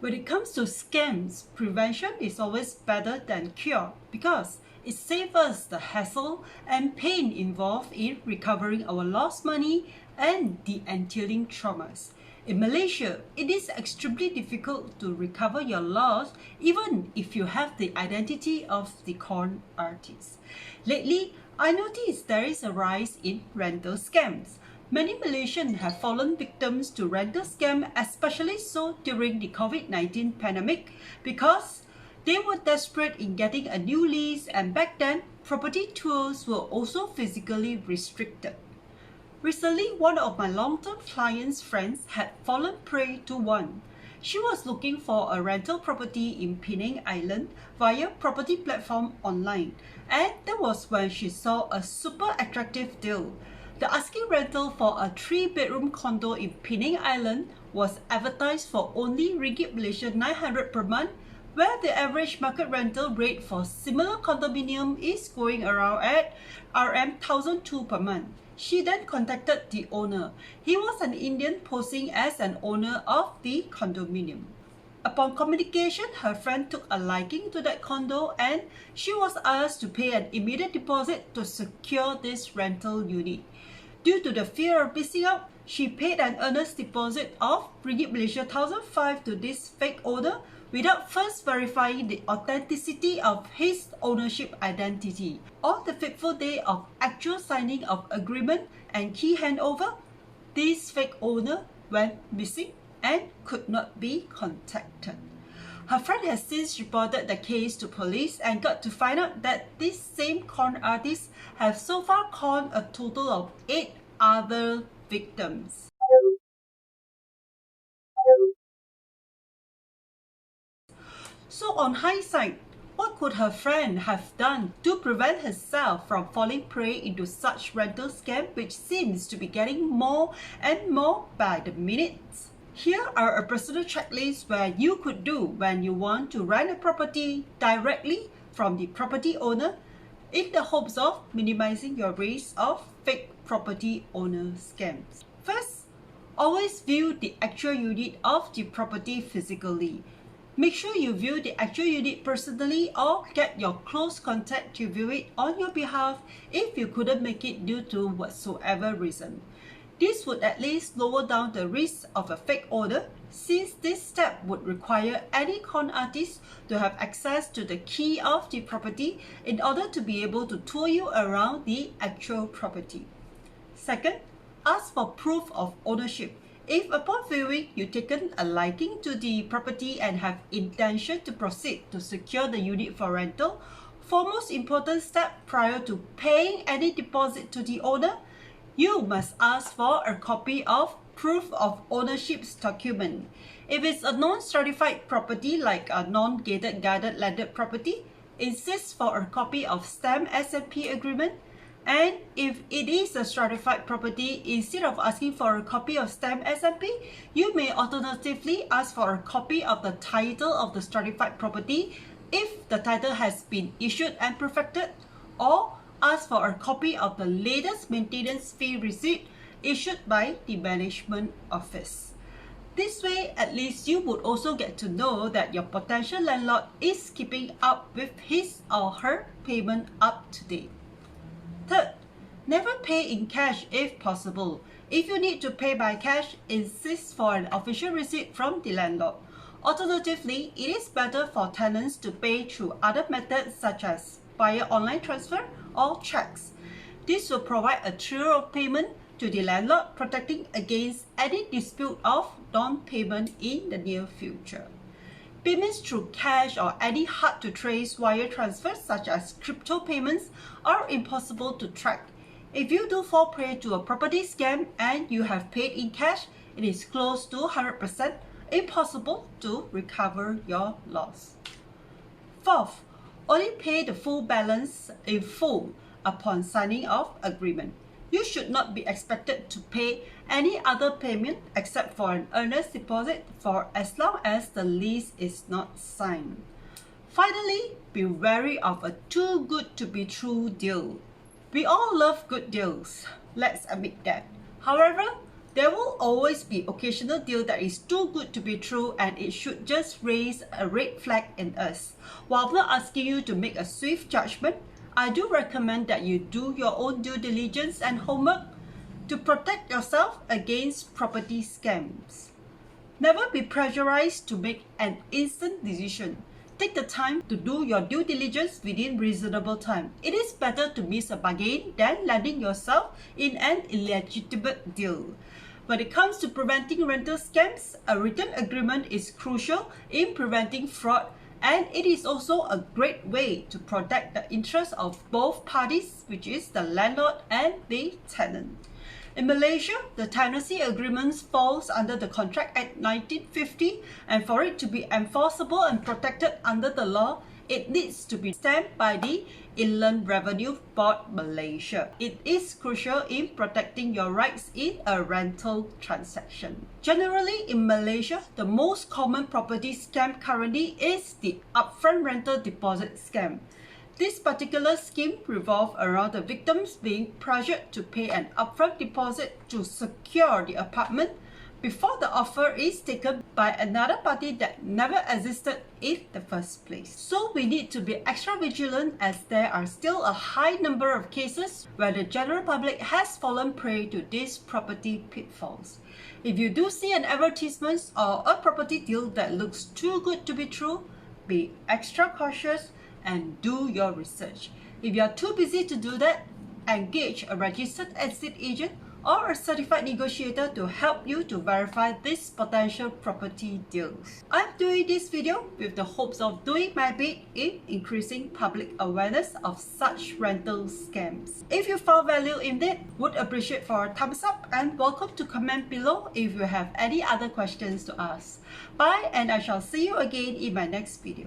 When it comes to scams, prevention is always better than cure because it saves us the hassle and pain involved in recovering our lost money and the entailing traumas. In Malaysia, it is extremely difficult to recover your loss even if you have the identity of the con artist. Lately, I noticed there is a rise in rental scams. Many Malaysians have fallen victims to rental scam, especially so during the COVID-19 pandemic, because they were desperate in getting a new lease, and back then, property tours were also physically restricted. Recently, one of my long-term clients' friends had fallen prey to one. She was looking for a rental property in Penang Island via property platform online, and that was when she saw a super attractive deal. The asking rental for a 3-bedroom condo in Penang Island was advertised for only Ringgit Malaysia 900 per month, where the average market rental rate for similar condominium is going around at RM1,002 per month. She then contacted the owner. He was an Indian posing as an owner of the condominium. Upon communication, her friend took a liking to that condo and she was asked to pay an immediate deposit to secure this rental unit. Due to the fear of missing out, she paid an earnest deposit of Ringgit Malaysia 1,005 to this fake owner without first verifying the authenticity of his ownership identity. On the fateful day of actual signing of agreement and key handover, this fake owner went missing and could not be contacted. Her friend has since reported the case to police and got to find out that this same con artist have so far conned a total of 8 other victims. So on hindsight, what could her friend have done to prevent herself from falling prey into such rental scam, which seems to be getting more and more by the minutes? Here are a personal checklist where you could do when you want to rent a property directly from the property owner in the hopes of minimizing your risk of fake property owner scams. First, always view the actual unit of the property physically. Make sure you view the actual unit personally or get your close contact to view it on your behalf if you couldn't make it due to whatsoever reason. This would at least lower down the risk of a fake owner, since this step would require any con artist to have access to the key of the property in order to be able to tour you around the actual property. Second, ask for proof of ownership. If upon viewing you've taken a liking to the property and have intention to proceed to secure the unit for rental, foremost important step prior to paying any deposit to the owner, you must ask for a copy of proof of ownership's document. If it's a non-certified property like a non-gated guided landed property, insist for a copy of stamp SMP agreement. And if it is a stratified property, instead of asking for a copy of stamp SMP, you may alternatively ask for a copy of the title of the stratified property if the title has been issued and perfected, or ask for a copy of the latest maintenance fee receipt issued by the management office. This way, at least you would also get to know that your potential landlord is keeping up with his or her payment up to date. Third, never pay in cash if possible. If you need to pay by cash, insist for an official receipt from the landlord. Alternatively, it is better for tenants to pay through other methods such as via online transfer or checks. This will provide a trail of payment to the landlord, protecting against any dispute of non-payment in the near future. Payments through cash or any hard-to-trace wire transfers such as crypto payments are impossible to track. If you do fall prey to a property scam and you have paid in cash, it is close to 100% impossible to recover your loss. Fourth, only pay the full balance in full upon signing of agreement. You should not be expected to pay any other payment except for an earnest deposit for as long as the lease is not signed. Finally, be wary of a too good to be true deal. We all love good deals, let's admit that. However, There will always be occasional deal that is too good to be true, and it should just raise a red flag in us. While not asking you to make a swift judgment, I do recommend that you do your own due diligence and homework to protect yourself against property scams. Never be pressurized to make an instant decision. Take the time to do your due diligence within reasonable time. It is better to miss a bargain than landing yourself in an illegitimate deal. When it comes to preventing rental scams, a written agreement is crucial in preventing fraud, and it is also a great way to protect the interests of both parties, which is the landlord and the tenant. In Malaysia, the tenancy agreement falls under the Contract Act 1950, and for it to be enforceable and protected under the law, it needs to be stamped by the Inland Revenue Board Malaysia. It is crucial in protecting your rights in a rental transaction. Generally, in Malaysia, the most common property scam currently is the upfront rental deposit scam. This particular scheme revolves around the victims being pressured to pay an upfront deposit to secure the apartment before the offer is taken by another party that never existed in the first place. So we need to be extra vigilant, as there are still a high number of cases where the general public has fallen prey to these property pitfalls. If you do see an advertisement or a property deal that looks too good to be true, be extra cautious and do your research. If you are too busy to do that, engage a registered estate agent or a certified negotiator to help you to verify these potential property deals. I'm doing this video with the hopes of doing my bit in increasing public awareness of such rental scams. If you found value in it, would appreciate for a thumbs up, and welcome to comment below if you have any other questions to ask. Bye, and I shall see you again in my next video.